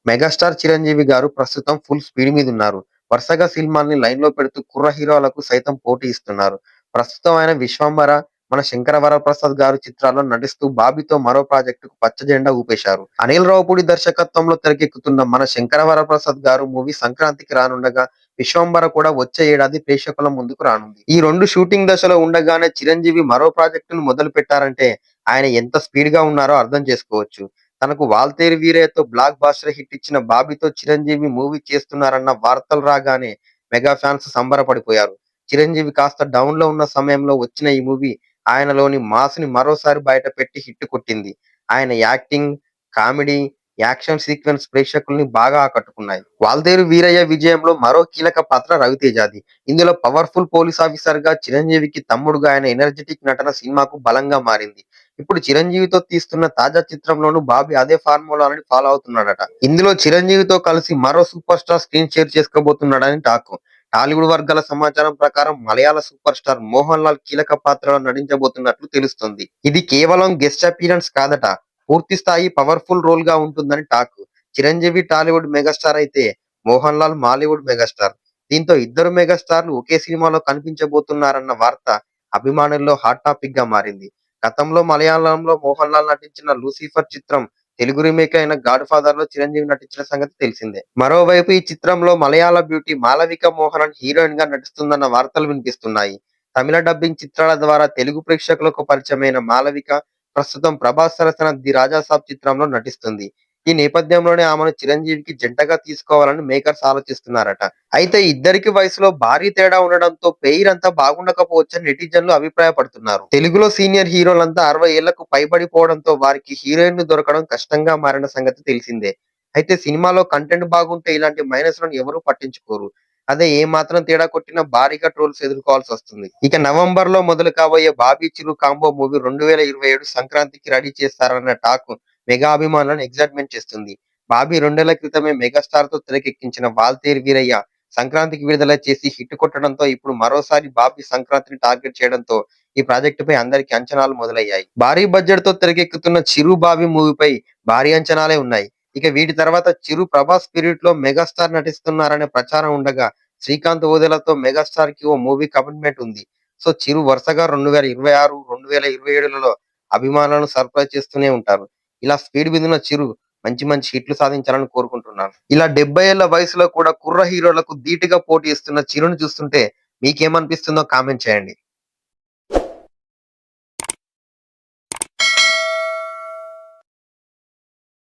Megastar Chiranjeevi గారు ప్రస్తుతం full speed మీదున్నారు. వరుసగా సినిమాల్ని లైన్‌లో పెడుతూ కుర్ర హీరోలకు సైతం పోటీ ఇస్తున్నారు. ప్రస్తుతం ఆయన 'విశ్వంబర', మన 'శంకర వరప్రసాద్' గారు చిత్రాల్లో నటిస్తూ 'బాబీ'తో మరో ప్రాజెక్ట్‌కు పచ్చ జెండా ఊపేశారు. అనిల్ రావిపూడి దర్శకత్వంలో తెరకెక్కుతున్న మన 'శంకర వరప్రసాద్' గారు మూవీ సంక్రాంతికి రానుండగా, 'విశ్వంబర' కూడా వచ్చే ఏడాది ప్రేక్షకుల ముందుకు రానుంది. ఈ 2 షూటింగ్ దశలో ఉండగానే చిరంజీవి మరో ప్రాజెక్ట్‌ను మొదలుపెట్టారంటే ఆయన ఎంత స్పీడ్‌గా ఉన్నారో అర్థం చేసుకోవచ్చు. తనకు 'వాల్తేరు వీరయ్య'తో బ్లాక్ బస్టర్ హిట్ ఇచ్చిన 'బాబీ'తో చిరంజీవి మూవీ చేస్తున్నారన్న వార్తలు రాగానే మెగా ఫ్యాన్స్ సంబరపడిపోయారు. చిరంజీవి కాస్త డౌన్‌లో ఉన్న సమయంలో వచ్చిన ఈ మూవీ ఆయనలోని మాస్‌ని మరోసారి బయటపెట్టి హిట్ కొట్టింది. ఆయన యాక్టింగ్, కామెడీ, యాక్షన్ సీక్వెన్స్ ప్రేక్షకుల్ని బాగా ఆకట్టుకున్నాయి. 'వాల్తేరు వీరయ్య' విజయంలో మరో కీలక పాత్ర రవితేజది. ఇందులో పవర్‌ఫుల్ పోలీస్ ఆఫీసర్‌గా చిరంజీవికి తమ్ముడుగా ఆయన ఎనర్జిటిక్ నటన సినిమాకు బలంగా మారింది. ఇప్పుడు చిరంజీవితో తీస్తున్న తాజా చిత్రంలోనూ బాబీ అదే ఫార్ములాని ఫాలో అవుతున్నాడట. ఇందులో చిరంజీవితో కలిసి మరో సూపర్ స్టార్ స్క్రీన్ షేర్ చేసుకోబోతున్నాడని టాక్. టాలీవుడ్ వర్గాల సమాచారం ప్రకారం Malayalam super star Mohanlal కీలక పాత్రలో నటించబోతున్నట్లు తెలుస్తుంది. ఇది కేవలం గెస్ట్ అపియరెన్స్ కాదట, పూర్తి స్థాయి పవర్ఫుల్ రోల్ గా ఉంటుందని టాక్. చిరంజీవి టాలీవుడ్ మెగాస్టార్ అయితే మోహన్ లాల్ మాలీవుడ్ మెగాస్టార్. దీంతో ఇద్దరు మెగాస్టార్లు ఒకే సినిమాలో కనిపించబోతున్నారన్న వార్త అభిమానుల్లో హాట్ టాపిక్ గా మారింది. గతంలో మలయాళంలో మోహన్ లాల్ నటించిన 'లూసిఫర్' చిత్రం తెలుగు రీమేక్ అయిన 'గాడ్ ఫాదర్' లో చిరంజీవి నటించిన సంగతి తెలిసిందే. మరోవైపు ఈ చిత్రంలో మలయాళ బ్యూటీ మాళవిక మోహనన్ హీరోయిన్ గా నటిస్తుందన్న వార్తలు వినిపిస్తున్నాయి. తమిళ డబ్బింగ్ చిత్రాల ద్వారా తెలుగు ప్రేక్షకులకు పరిచయమైన మాళవిక ప్రస్తుతం ప్రభాస్ సరసన 'ది రాజా సాబ్' చిత్రంలో నటిస్తుంది. ఈ నేపథ్యంలోనే ఆమెను చిరంజీవికి జంటగా తీసుకోవాలని మేకర్స్ ఆలోచిస్తున్నారట. అయితే ఇద్దరికి వయసులో భారీ తేడా ఉండడంతో పెయిర్ అంతా బాగుండకపోవచ్చని నెటిజన్లు అభిప్రాయపడుతున్నారు. తెలుగులో సీనియర్ హీరోలంతా 60 ఏళ్లకు పైబడిపోవడంతో వారికి హీరోయిన్లు దొరకడం కష్టంగా మారిన సంగతి తెలిసిందే. అయితే సినిమాలో కంటెంట్ బాగుంటే ఇలాంటి మైనస్‌లను ఎవరూ పట్టించుకోరు. అదే ఏ మాత్రం తేడా కొట్టినా భారీగా ట్రోల్స్ ఎదుర్కోవాల్సొస్తుంది. ఇక నవంబర్‌లో మొదలు కాబోయే 'బాబీ చిరు' కాంబో మూవీ 2027 సంక్రాంతికి రెడీ చేస్తారన్న టాక్ మెగా అభిమానులను ఎక్సైట్‌మెంట్ చేస్తుంది. బాబీ 2 క్రితమే మెగాస్టార్‌తో తెరకెక్కించిన 'వాల్తేరు వీరయ్య' సంక్రాంతికి విడుదల చేసి హిట్ కొట్టడంతో ఇప్పుడు మరోసారి బాబీ సంక్రాంతిని టార్గెట్ చేయడంతో ఈ ప్రాజెక్టుపై అందరికి అంచనాలు మొదలయ్యాయి. భారీ బడ్జెట్‌తో తెరకెక్కుతున్న 'చిరు బాబీ' మూవీపై భారీ అంచనాలే ఉన్నాయి. ఇక వీటి తర్వాత 'చిరు' ప్రభాస్ స్పిరిట్‌లో మెగాస్టార్ నటిస్తున్నారనే ప్రచారం ఉండగా, శ్రీకాంత్ ఓదెలతో మెగాస్టార్‌కి ఓ మూవీ కమిట్మెంట్ ఉంది. సో 'చిరు' వరుసగా 2026, 2027లలో అభిమానులను సర్ప్రైజ్ చేస్తూనే ఉంటారు. ఇలా స్పీడ్ మీదున్న 'చిరు' మంచి మంచి హిట్లు సాధించాలని కోరుకుంటున్నాను. ఇలా 70 ఏళ్ల వయసులో కూడా కుర్ర హీరోలకు ధీటుగా పోటీ ఇస్తున్న 'చిరు'ని చూస్తుంటే మీకేమనిపిస్తుందో కామెంట్ చేయండి.